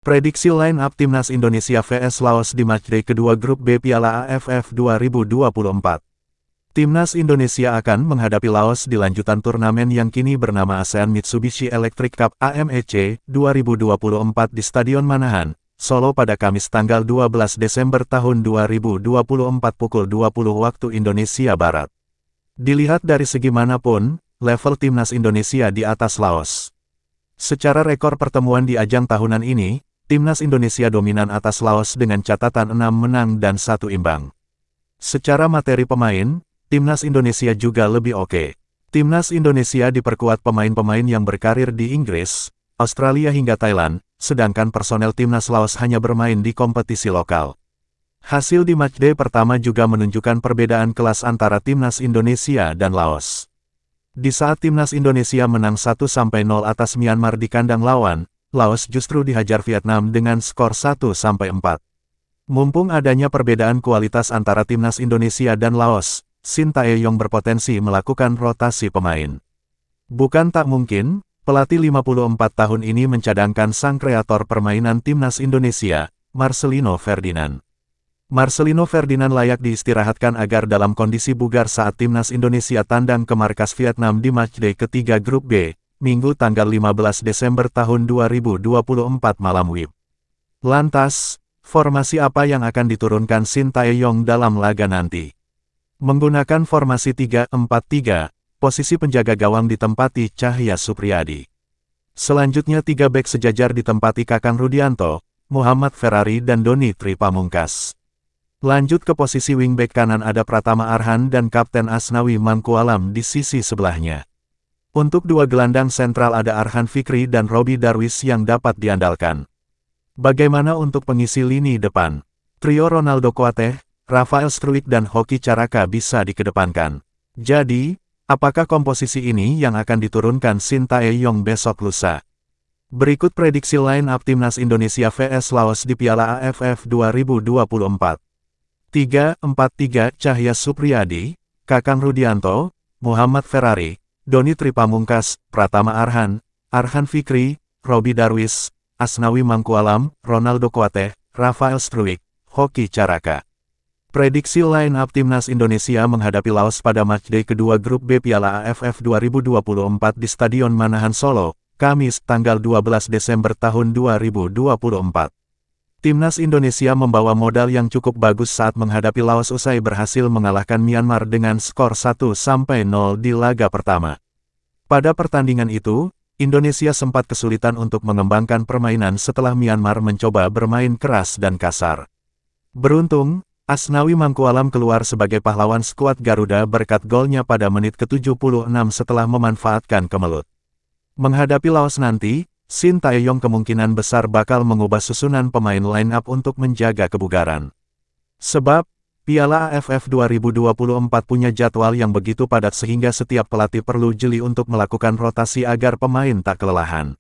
Prediksi line-up Timnas Indonesia vs Laos di matchday kedua grup B Piala AFF 2024. Timnas Indonesia akan menghadapi Laos di lanjutan turnamen yang kini bernama ASEAN Mitsubishi Electric Cup (AMEC) 2024 di Stadion Manahan, Solo pada Kamis tanggal 12 Desember tahun 2024 pukul 20 waktu Indonesia Barat. Dilihat dari segi manapun, level Timnas Indonesia di atas Laos. Secara rekor pertemuan di ajang tahunan ini, Timnas Indonesia dominan atas Laos dengan catatan 6 menang dan 1 imbang. Secara materi pemain, Timnas Indonesia juga lebih oke. Timnas Indonesia diperkuat pemain-pemain yang berkarir di Inggris, Australia hingga Thailand, sedangkan personel Timnas Laos hanya bermain di kompetisi lokal. Hasil di matchday pertama juga menunjukkan perbedaan kelas antara Timnas Indonesia dan Laos. Di saat Timnas Indonesia menang 1-0 atas Myanmar di kandang lawan, Laos justru dihajar Vietnam dengan skor 1-4. Mumpung adanya perbedaan kualitas antara Timnas Indonesia dan Laos, Shin Tae-yong berpotensi melakukan rotasi pemain. Bukan tak mungkin, pelatih 54 tahun ini mencadangkan sang kreator permainan Timnas Indonesia, Marcelino Ferdinand. Marcelino Ferdinand layak diistirahatkan agar dalam kondisi bugar saat Timnas Indonesia tandang ke markas Vietnam di matchday ketiga grup B, Minggu tanggal 15 Desember tahun 2024 malam WIB. Lantas, formasi apa yang akan diturunkan Shin Tae-yong dalam laga nanti? Menggunakan formasi 3-4-3, posisi penjaga gawang ditempati Cahya Supriyadi. Selanjutnya 3 bek sejajar ditempati Kakang Rudianto, Muhammad Ferrari dan Doni Tri Pamungkas. Lanjut ke posisi wingback kanan ada Pratama Arhan dan Kapten Asnawi Mangkualam di sisi sebelahnya. Untuk 2 gelandang sentral ada Arhan Fikri dan Robby Darwish yang dapat diandalkan. Bagaimana untuk pengisi lini depan? Trio Ronaldo Kuateh, Rafael Struijk dan Hoki Caraka bisa dikedepankan. Jadi, apakah komposisi ini yang akan diturunkan Shin Tae-yong besok lusa? Berikut prediksi line-up Timnas Indonesia vs Laos di Piala AFF 2024. 3-4-3 Cahya Supriyadi, Kakang Rudianto, Muhammad Ferrari, Doni Tri Pamungkas, Pratama Arhan, Arhan Fikri, Robby Darwish, Asnawi Mangkualam, Ronaldo Kuateh, Rafael Struijk, Hoki Caraka. Prediksi line-up Timnas Indonesia menghadapi Laos pada matchday kedua grup B Piala AFF 2024 di Stadion Manahan Solo, Kamis tanggal 12 Desember tahun 2024. Timnas Indonesia membawa modal yang cukup bagus saat menghadapi Laos usai berhasil mengalahkan Myanmar dengan skor 1-0 di laga pertama. Pada pertandingan itu, Indonesia sempat kesulitan untuk mengembangkan permainan setelah Myanmar mencoba bermain keras dan kasar. Beruntung, Asnawi Mangkualam keluar sebagai pahlawan skuad Garuda berkat golnya pada menit ke-76 setelah memanfaatkan kemelut. Menghadapi Laos nanti, Shin Tae-yong kemungkinan besar bakal mengubah susunan pemain line-up untuk menjaga kebugaran. Sebab, Piala AFF 2024 punya jadwal yang begitu padat sehingga setiap pelatih perlu jeli untuk melakukan rotasi agar pemain tak kelelahan.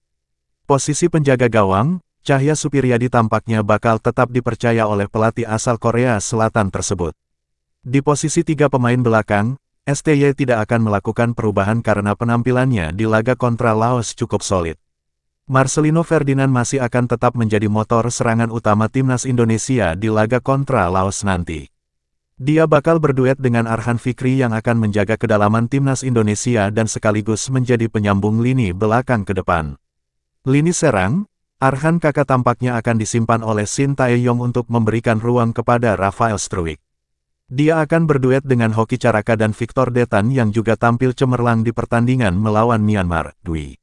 Posisi penjaga gawang, Cahya Supriyadi tampaknya bakal tetap dipercaya oleh pelatih asal Korea Selatan tersebut. Di posisi 3 pemain belakang, STY tidak akan melakukan perubahan karena penampilannya di laga kontra Laos cukup solid. Marcelino Ferdinand masih akan tetap menjadi motor serangan utama Timnas Indonesia di laga kontra Laos nanti. Dia bakal berduet dengan Arhan Fikri yang akan menjaga kedalaman Timnas Indonesia dan sekaligus menjadi penyambung lini belakang ke depan. Lini serang, Arhan Kakak tampaknya akan disimpan oleh Shin Tae-yong untuk memberikan ruang kepada Rafael Struijk. Dia akan berduet dengan Hoki Caraka dan Victor Detan yang juga tampil cemerlang di pertandingan melawan Myanmar. Dwi.